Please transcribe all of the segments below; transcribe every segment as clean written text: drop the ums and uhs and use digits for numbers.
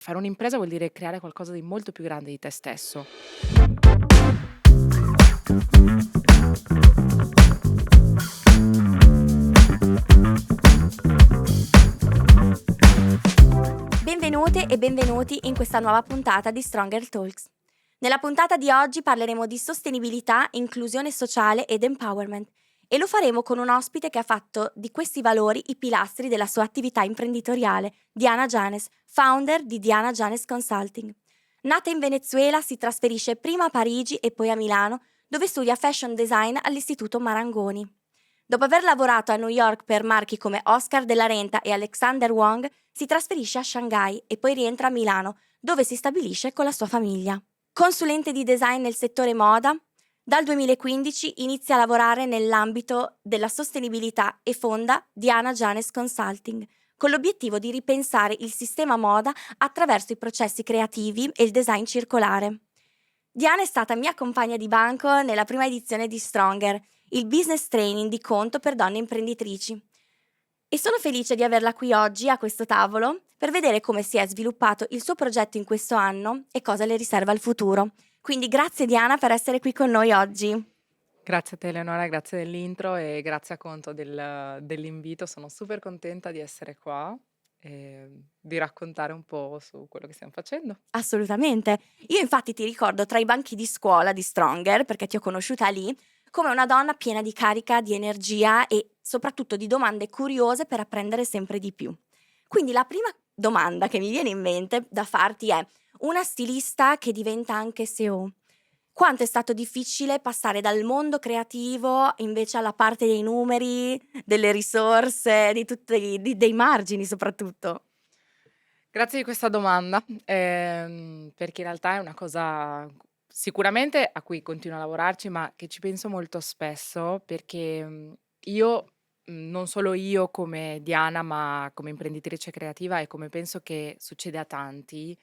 Fare un'impresa vuol dire creare qualcosa di molto più grande di te stesso. Benvenute e benvenuti in questa nuova puntata di Stronger Talks. Nella puntata di oggi parleremo di sostenibilità, inclusione sociale ed empowerment e lo faremo con un ospite che ha fatto di questi valori i pilastri della sua attività imprenditoriale, Diana Janes, founder di Diana Janes Consulting. Nata in Venezuela, si trasferisce prima a Parigi e poi a Milano, dove studia fashion design all'Istituto Marangoni. Dopo aver lavorato a New York per marchi come Oscar de la Renta e Alexander Wang, si trasferisce a Shanghai e poi rientra a Milano, dove si stabilisce con la sua famiglia. Consulente di design nel settore moda, dal 2015 inizia a lavorare nell'ambito della sostenibilità e fonda Diana Janes Consulting, con l'obiettivo di ripensare il sistema moda attraverso i processi creativi e il design circolare. Diana è stata mia compagna di banco nella prima edizione di Stronger, il business training di conto per donne imprenditrici. E sono felice di averla qui oggi a questo tavolo per vedere come si è sviluppato il suo progetto in questo anno e cosa le riserva il futuro. Quindi grazie Diana per essere qui con noi oggi. Grazie a te Eleonora, grazie dell'intro e grazie a Conto dell'invito. Sono super contenta di essere qua e di raccontare un po' su quello che stiamo facendo. Assolutamente. Io infatti ti ricordo tra i banchi di scuola di Stronger, perché ti ho conosciuta lì, come una donna piena di carica, di energia e soprattutto di domande curiose per apprendere sempre di più. Quindi la prima domanda che mi viene in mente da farti è: una stilista che diventa anche SEO. Quanto è stato difficile passare dal mondo creativo invece alla parte dei numeri, delle risorse, di tutti, dei margini soprattutto? Grazie di questa domanda, perché in realtà è una cosa sicuramente a cui continuo a lavorarci, ma che ci penso molto spesso perché io, non solo io come Diana, ma come imprenditrice creativa e come penso che succede a tanti,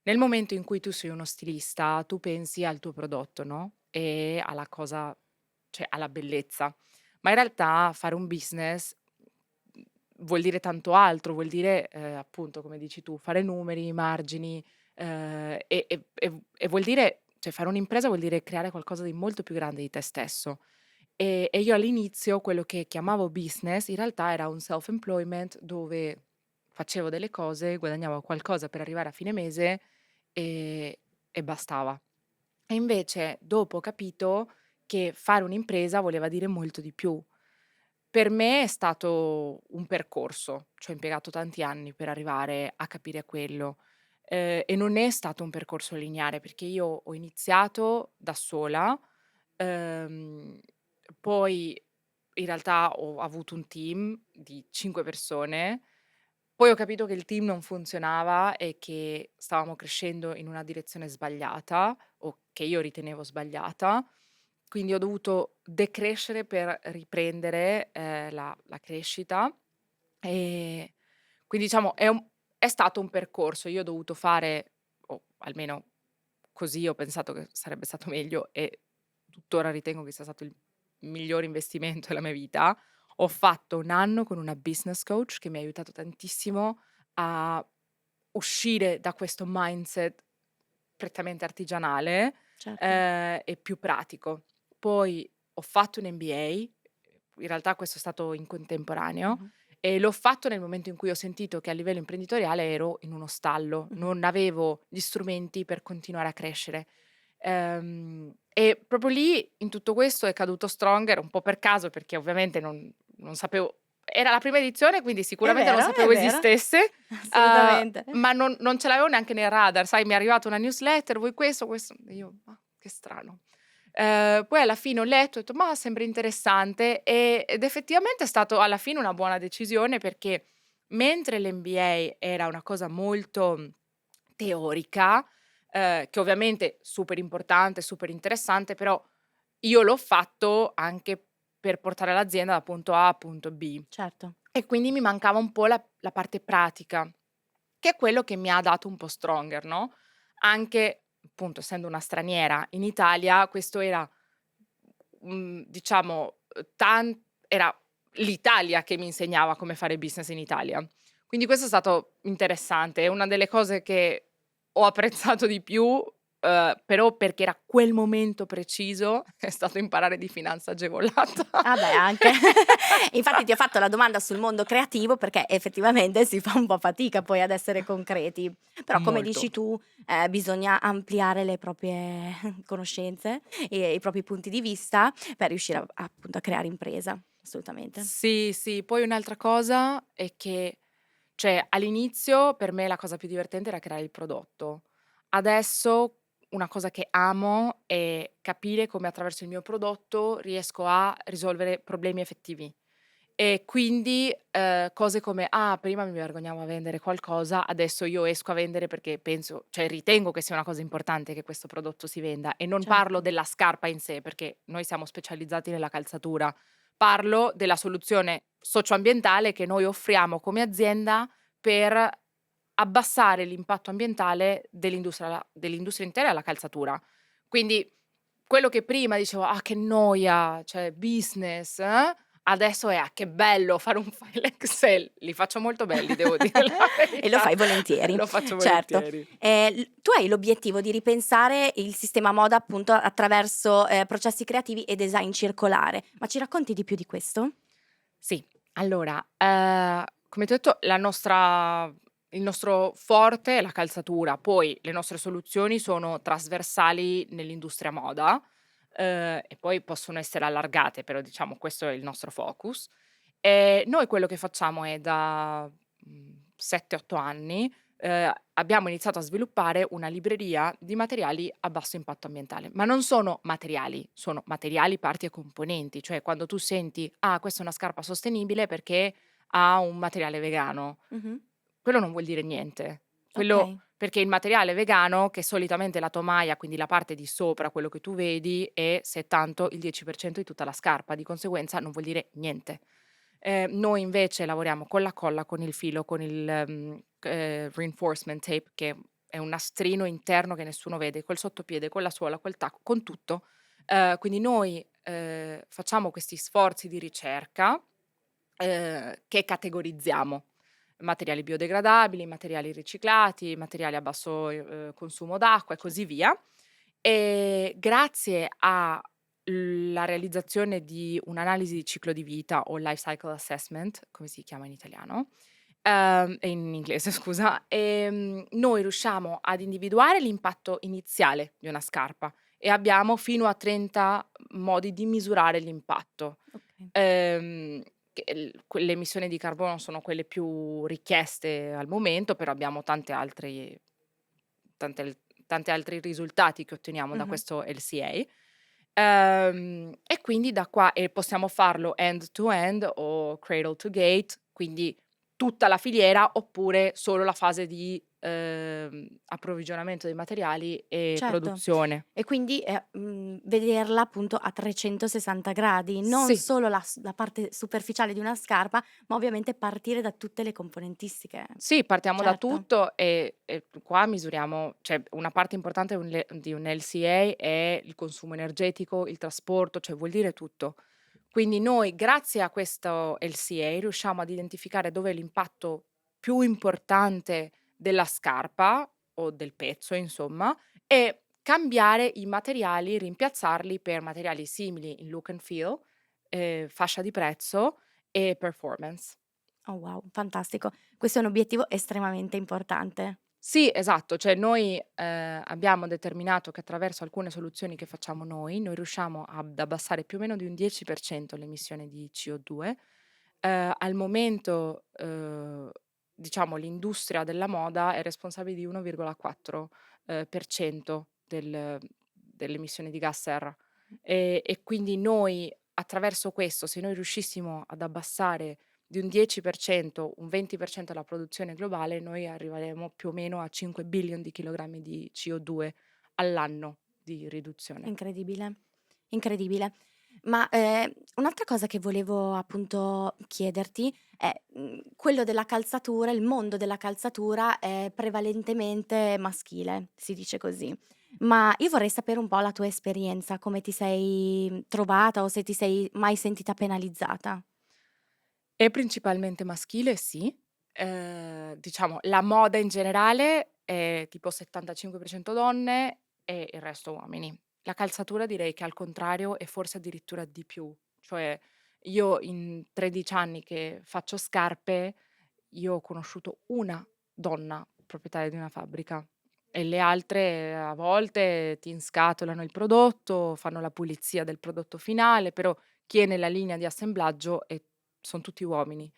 nel momento in cui tu sei uno stilista, tu pensi al tuo prodotto, no? E alla cosa, cioè alla bellezza. Ma in realtà fare un business vuol dire tanto altro, vuol dire, appunto, come dici tu, fare numeri, margini, e vuol dire cioè fare un'impresa vuol dire creare qualcosa di molto più grande di te stesso. E io all'inizio quello che chiamavo business in realtà era un self-employment dove facevo delle cose, guadagnavo qualcosa per arrivare a fine mese e bastava. E invece dopo ho capito che fare un'impresa voleva dire molto di più. Per me è stato un percorso, ci ho impiegato tanti anni per arrivare a capire quello, e non è stato un percorso lineare perché io ho iniziato da sola, ehm, poi in realtà ho avuto un team di 5 persone, poi ho capito che il team non funzionava e che stavamo crescendo in una direzione sbagliata o che io ritenevo sbagliata, quindi ho dovuto decrescere per riprendere, la crescita. Ehm, quindi diciamo è stato un percorso. Io ho dovuto fare, o almeno così ho pensato che sarebbe stato meglio e tuttora ritengo che sia stato il migliore investimento della mia vita. Ho fatto 1 anno con una business coach che mi ha aiutato tantissimo a uscire da questo mindset prettamente artigianale, Certo. e più pratico. Poi ho fatto un MBA, in realtà questo è stato in contemporaneo, Mh-mh, e l'ho fatto nel momento in cui ho sentito che a livello imprenditoriale ero in uno stallo, mh-mh. non avevo gli strumenti per continuare a crescere. E proprio lì, in tutto questo, è caduto Stronger un po' per caso, perché ovviamente non sapevo, era la prima edizione, quindi sicuramente non È sapevo vero, esistesse, assolutamente. ma non ce l'avevo neanche nel radar, sai, mi è arrivata una newsletter: "Vuoi questo?" Questo e io: "Ah, che strano". Poi alla fine ho letto, ho detto: "Mah, sembra interessante", ed effettivamente è stato alla fine una buona decisione perché mentre l'MBA era una cosa molto teorica, che ovviamente super importante, super interessante, però io l'ho fatto anche per portare l'azienda da punto A a punto B. Certo. E quindi mi mancava un po' la parte pratica, che è quello che mi ha dato un po' Stronger, no, anche appunto essendo una straniera in Italia, questo era, diciamo, era l'Italia che mi insegnava come fare business in Italia. Quindi questo è stato interessante, è una delle cose che ho apprezzato di più, però perché era quel momento preciso, è stato imparare di finanza agevolata. Ah beh, anche. Infatti ti ho fatto la domanda sul mondo creativo perché effettivamente si fa un po' fatica poi ad essere concreti. Però come Molto. dici tu, bisogna ampliare le proprie conoscenze e i propri punti di vista per riuscire appunto a creare impresa, assolutamente. Sì, sì, poi un'altra cosa è che, cioè, all'inizio per me la cosa più divertente era creare il prodotto. Adesso una cosa che amo è capire come attraverso il mio prodotto riesco a risolvere problemi effettivi. E quindi, cose come: "Ah, prima mi vergognavo a vendere qualcosa, adesso io esco a vendere perché penso cioè ritengo che sia una cosa importante che questo prodotto si venda". E non parlo Certo. della scarpa in sé, perché noi siamo specializzati nella calzatura. Parlo della soluzione socioambientale che noi offriamo come azienda per abbassare l'impatto ambientale dell'industria intera della calzatura. Quindi quello che prima dicevo: "Ah, che noia, cioè business, adesso è: "Ah, che bello fare un file Excel." Li faccio molto belli, devo dire la E lo verità. fai volentieri, Lo faccio certo. volentieri. L tu hai l'obiettivo di ripensare il sistema moda appunto attraverso, processi creativi e design circolare, ma ci racconti di più di questo? Sì, allora, come ti ho detto il nostro forte è la calzatura, poi le nostre soluzioni sono trasversali nell'industria moda, e poi possono essere allargate, però diciamo questo è il nostro focus. Noi quello che facciamo è da, 7, 8 anni, abbiamo iniziato a sviluppare una libreria di materiali a basso impatto ambientale, ma non sono materiali, parti e componenti, cioè quando tu senti: "Ah, questa è una scarpa sostenibile perché ha un materiale vegano", Mh-mh. quello non vuol dire niente. Quello Okay, perché il materiale vegano, che solitamente è la tomaia, quindi la parte di sopra, quello che tu vedi, è se tanto il 10% di tutta la scarpa, di conseguenza non vuol dire niente. Noi invece lavoriamo con la colla, con il filo, con il, reinforcement tape, che è un nastrino interno che nessuno vede, col sottopiede, con la suola, col tacco, con tutto. Quindi noi, facciamo questi sforzi di ricerca, che categorizziamo. Materiali biodegradabili, materiali riciclati, materiali a basso, consumo d'acqua e così certo. via. Grazie a la realizzazione di un'analisi di ciclo di vita o life cycle assessment, come si chiama in italiano, in inglese scusa, noi riusciamo ad individuare l'impatto iniziale di una scarpa e abbiamo fino a 30 modi di misurare l'impatto. Okay. Ehm, le emissioni di carbono sono quelle più richieste al momento, però abbiamo tante al tanti altri risultati che otteniamo da Mh-mh. questo LCA. E quindi da qua possiamo farlo end to end o cradle to gate, quindi tutta la filiera, oppure solo la fase di, approvvigionamento dei materiali e Certo. produzione. E quindi, vederla appunto a 360 gradi, non Sì. solo la parte superficiale di una scarpa, ma ovviamente partire da tutte le componentistiche. Sì, partiamo da Certo, tutto e qua misuriamo cioè una parte importante di un LCA è il consumo energetico, il trasporto, cioè vuol dire tutto. Quindi noi grazie a questo LCA riusciamo ad identificare dov'è l'impatto più importante della scarpa o del pezzo insomma, e cambiare i materiali, rimpiazzarli per materiali simili in look and feel, fascia di prezzo e performance. oh wow, fantastico. Questo è un obiettivo estremamente importante. Sì, esatto, cioè noi, abbiamo determinato che attraverso alcune soluzioni che facciamo noi riusciamo ad abbassare più o meno di un 10% l'emissione di CO2. Al momento, diciamo l'industria della moda è responsabile di 1,4, per cento delle emissioni di gas serra. E quindi noi attraverso questo, se noi riuscissimo ad abbassare di un 10%, un 20% la produzione globale, noi arriveremo più o meno a 5 billion di chilogrammi di CO2 all'anno di riduzione. Incredibile, incredibile. Ma, un'altra cosa che volevo appunto chiederti è, quello della calzatura, il mondo della calzatura è prevalentemente maschile, si dice così. Ma io vorrei sapere un po' la tua esperienza, come ti sei trovata o se ti sei mai sentita penalizzata. È principalmente maschile, sì. diciamo la moda in generale è tipo 75% donne e il resto uomini. La calzatura direi che al contrario è forse addirittura di più. Cioè io in 13 anni che faccio scarpe, io ho conosciuto una donna proprietaria di una fabbrica e le altre a volte ti inscatolano il prodotto, fanno la pulizia del prodotto finale, però chi è nella linea di assemblaggio son tutti uomini.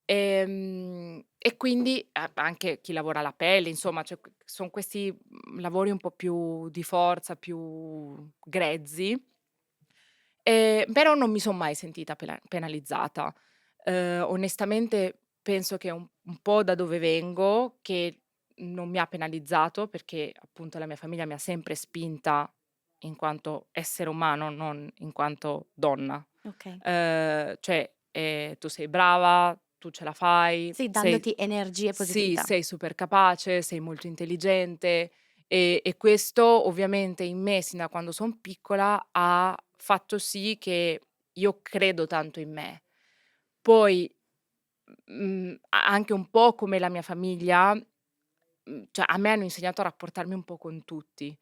E quindi anche chi lavora la pelle, insomma, cioè son questi, lavori un po' più di forza, più grezzi, però non mi son mai sentita penalizzata. Onestamente penso che un po' da dove vengo, che non mi ha penalizzato, perché appunto la mia famiglia mi ha sempre spinta in quanto essere umano, non in quanto donna. Okay. Cioè, tu sei brava, tu ce la fai, Sì, sei dandoti energie e sì, positività. sei super capace, sei molto intelligente e questo ovviamente in me sin da quando son piccola ha fatto sì che io credo tanto in me. Poi, anche un po' come la mia famiglia, cioè a me hanno insegnato a rapportarmi un po' con tutti.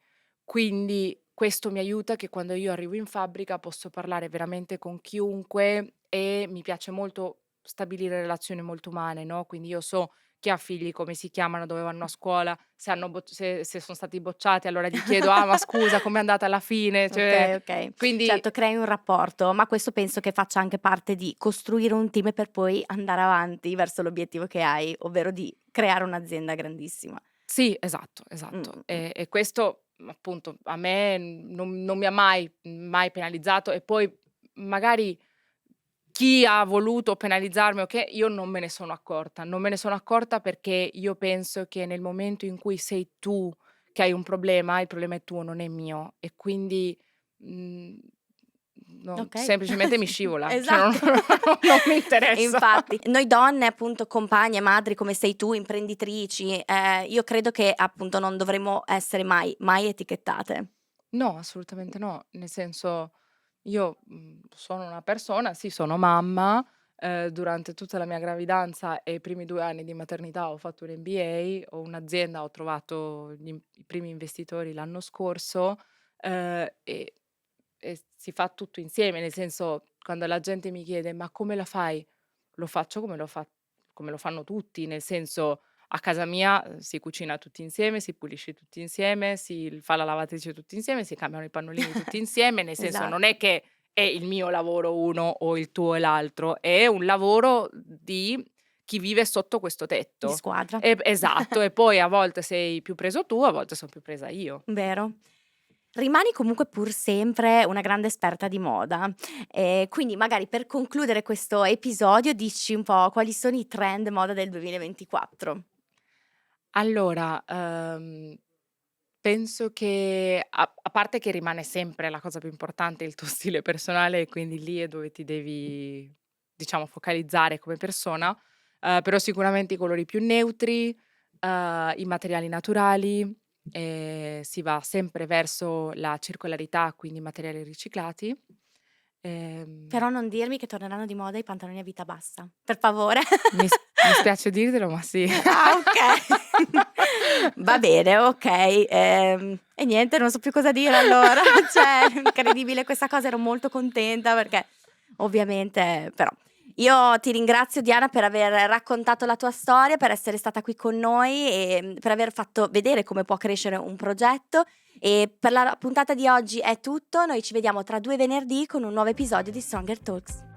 Quindi questo mi aiuta che quando io arrivo in fabbrica posso parlare veramente con chiunque e mi piace molto stabilire relazioni molto umane, no, quindi io so chi ha figli, come si chiamano, dove vanno a scuola, se hanno se son stati bocciati, allora gli chiedo: "Ah, ma scusa com'è andata alla fine?" Cioè, Okay. quindi Certo, crei un rapporto, ma questo penso che faccia anche parte di costruire un team per poi andare avanti verso l'obiettivo che hai, ovvero di creare un'azienda grandissima. sì, esatto, Mh, esatto. mh. E questo, appunto, a me non mi ha mai penalizzato e poi magari chi ha voluto penalizzarmi o che, io non me ne sono accorta. Non me ne sono accorta perché io penso che nel momento in cui sei tu che hai un problema, il problema è tuo, non è mio e quindi, mhmm, non Okay. semplicemente mi scivola, cioè non Esatto. non mi interessa. Infatti, noi donne appunto compagne, madri come sei tu, imprenditrici, io credo che appunto non dovremmo essere mai etichettate. No, assolutamente no. Nel senso, io, sono una persona, sì, sono mamma, durante tutta la mia gravidanza e i primi 2 anni di maternità ho fatto un MBA, ho un'azienda, ho trovato i primi investitori l'anno scorso, e si fa tutto insieme, nel senso, quando la gente mi chiede: "Ma come la fai?" Lo faccio come lo fanno tutti, nel senso, a casa mia, si cucina tutti insieme, si pulisce tutti insieme, si fa la lavatrice tutti insieme, si cambiano i pannolini tutti insieme, nel senso non Esatto, è che è il mio lavoro uno o il tuo è l'altro, è un lavoro di chi vive sotto questo di tetto. squadra. Esatto, e poi a volte sei più preso tu, a volte son più presa io. Vero. Rimani comunque pur sempre una grande esperta di moda, quindi magari per concludere questo episodio dici un po' quali sono i trend moda del 2024. Allora, penso che a parte che rimane sempre la cosa più importante il tuo stile personale e quindi lì è dove ti devi, diciamo, focalizzare come persona, però sicuramente i colori più neutri, i materiali naturali, si va sempre verso la circolarità, quindi materiali riciclati. Ehm, Però non dirmi che torneranno di moda i pantaloni a vita bassa, per favore. mi spiace dirtelo, ma sì. Ah, okay. Va bene, okay. E niente, non so più cosa dire allora. Cioè, incredibile questa cosa, ero molto contenta perché ovviamente però io ti ringrazio Diana per aver raccontato la tua storia, per essere stata qui con noi e, per aver fatto vedere come può crescere un progetto e per la puntata di oggi è tutto. Noi ci vediamo tra 2 venerdì con un nuovo episodio di Stronger Talks.